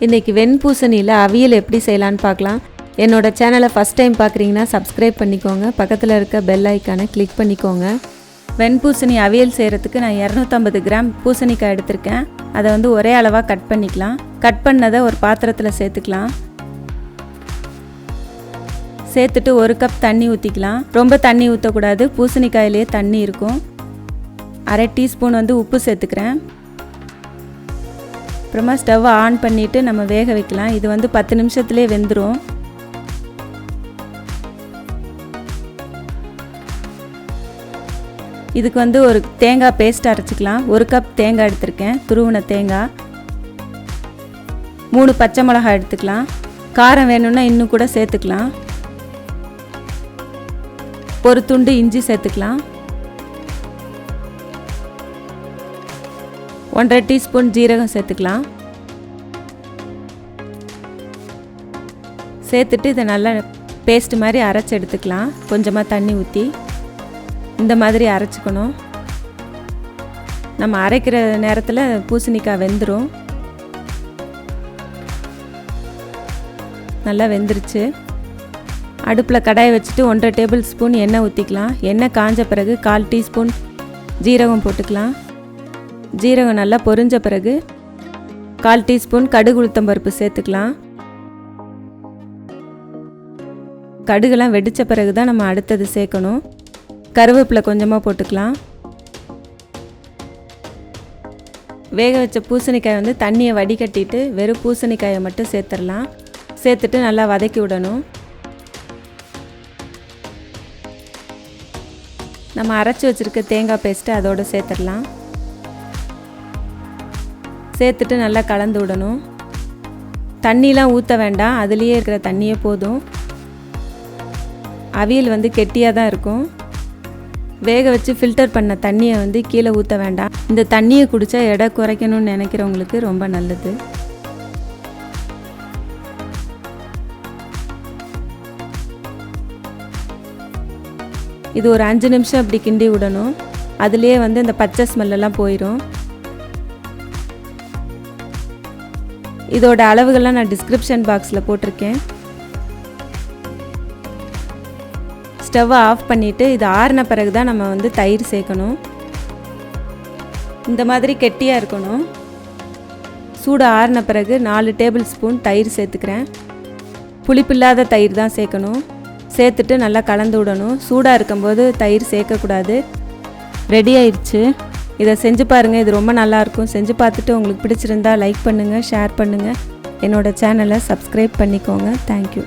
இன்றைக்கி வெண்பூசணியில் அவியல் எப்படி செய்யலான்னு பார்க்கலாம். என்னோடய சேனலை ஃபஸ்ட் டைம் பார்க்குறீங்கன்னா சப்ஸ்கிரைப் பண்ணிக்கோங்க, பக்கத்தில் இருக்க பெல் ஐக்கானை கிளிக் பண்ணிக்கோங்க. வெண்பூசணி அவியல் செய்கிறதுக்கு நான் 250 கிராம் பூசணிக்காய் எடுத்திருக்கேன். அதை ஒரே அளவாக கட் பண்ணிக்கலாம். கட் பண்ணதை ஒரு பாத்திரத்தில் சேர்த்துக்கலாம். சேர்த்துட்டு 1 கப் தண்ணி ஊற்றிக்கலாம். ரொம்ப தண்ணி ஊற்றக்கூடாது, பூசணிக்காயிலே தண்ணி இருக்கும். அரை டீஸ்பூன் உப்பு சேர்த்துக்கிறேன். அப்புறமா ஸ்டவ்வை ஆன் பண்ணிவிட்டு நம்ம வேக வைக்கலாம். இது 10 நிமிஷத்துலேயே வெந்துடும். இதுக்கு ஒரு தேங்காய் பேஸ்ட் அரைச்சிக்கலாம். 1 கப் தேங்காய் எடுத்திருக்கேன், துருவின தேங்காய். 3 பச்சை மிளகாய் எடுத்துக்கலாம். காரம் வேணும்னா இன்னும் கூட சேர்த்துக்கலாம். ஒரு துண்டு இஞ்சி சேர்த்துக்கலாம். 1/2 டீஸ்பூன் ஜீரகம் சேர்த்துக்கலாம். சேர்த்துட்டு இதை நல்லா பேஸ்ட் மாதிரி அரைச்சி எடுத்துக்கலாம். கொஞ்சமாக தண்ணி ஊற்றி இந்த மாதிரி அரைச்சிக்கணும். நம்ம அரைக்கிற நேரத்தில் பூசணிக்காய் வெந்துடும். நல்லா வெந்துருச்சு. அடுப்பில் கடாயை வச்சுட்டு 1/2 டேபிள் ஸ்பூன் எண்ணெய் ஊற்றிக்கலாம். எண்ணெய் காஞ்ச பிறகு 1/4 டீஸ்பூன் ஜீரகம் போட்டுக்கலாம். ஜீரகம் நல்லா பொரிஞ்ச பிறகு 1/4 டீஸ்பூன் கடுகு உளுத்தம் பருப்பு சேர்த்துக்கலாம். கடுகுலாம் வெடித்த பிறகு தான் நம்ம அடுத்தது சேர்க்கணும். கருவேப்பிலை கொஞ்சமாக போட்டுக்கலாம். வேக வச்ச பூசணிக்காய் தண்ணியை வடிகட்டிட்டு வெறும் பூசணிக்காயை மட்டும் சேர்த்துடலாம். சேர்த்துட்டு நல்லா வதக்கி விடணும். நம்ம அரைச்சி வச்சுருக்க தேங்காய் பேஸ்ட்டு அதோடு சேர்த்துடலாம். சேர்த்துட்டு நல்லா கலந்து விடணும். தண்ணிலாம் ஊற்ற வேண்டாம், அதுலேயே இருக்கிற தண்ணியே போதும். அவியல் கெட்டியாக தான் இருக்கும். வேக வச்சு ஃபில்டர் பண்ண தண்ணியை கீழே ஊற்ற வேண்டாம். இந்த தண்ணியை குடித்தா எடை குறைக்கணும்னு நினைக்கிறவங்களுக்கு ரொம்ப நல்லது. இது ஒரு 5 நிமிஷம் அப்படி கிண்டி விடணும். அதுலேயே இந்த பச்சை ஸ்மெல்லாம் போயிடும். இதோட அளவுகள்லாம் நான் டிஸ்கிரிப்ஷன் பாக்ஸில் போட்டிருக்கேன். ஸ்டவ்வை ஆஃப் பண்ணிவிட்டு இது ஆறின பிறகு தான் நம்ம தயிர் சேர்க்கணும். இந்த மாதிரி கெட்டியாக இருக்கணும். சூடு ஆறின பிறகு 4 டேபிள் ஸ்பூன் தயிர் சேர்த்துக்கிறேன். புளிப்பில்லாத தயிர் தான் சேர்க்கணும். சேர்த்துட்டு நல்லா கலந்து விடணும். சூடாக இருக்கும்போது தயிர் சேர்க்கக்கூடாது. ரெடி ஆயிடுச்சு. இதை செஞ்சு பாருங்கள், இது ரொம்ப நல்லாயிருக்கும். செஞ்சு பார்த்துட்டு உங்களுக்கு பிடிச்சிருந்தா லைக் பண்ணுங்கள், ஷேர் பண்ணுங்கள். என்னோடய சேனலை சப்ஸ்கிரைப் பண்ணிக்கோங்க. தேங்க்யூ.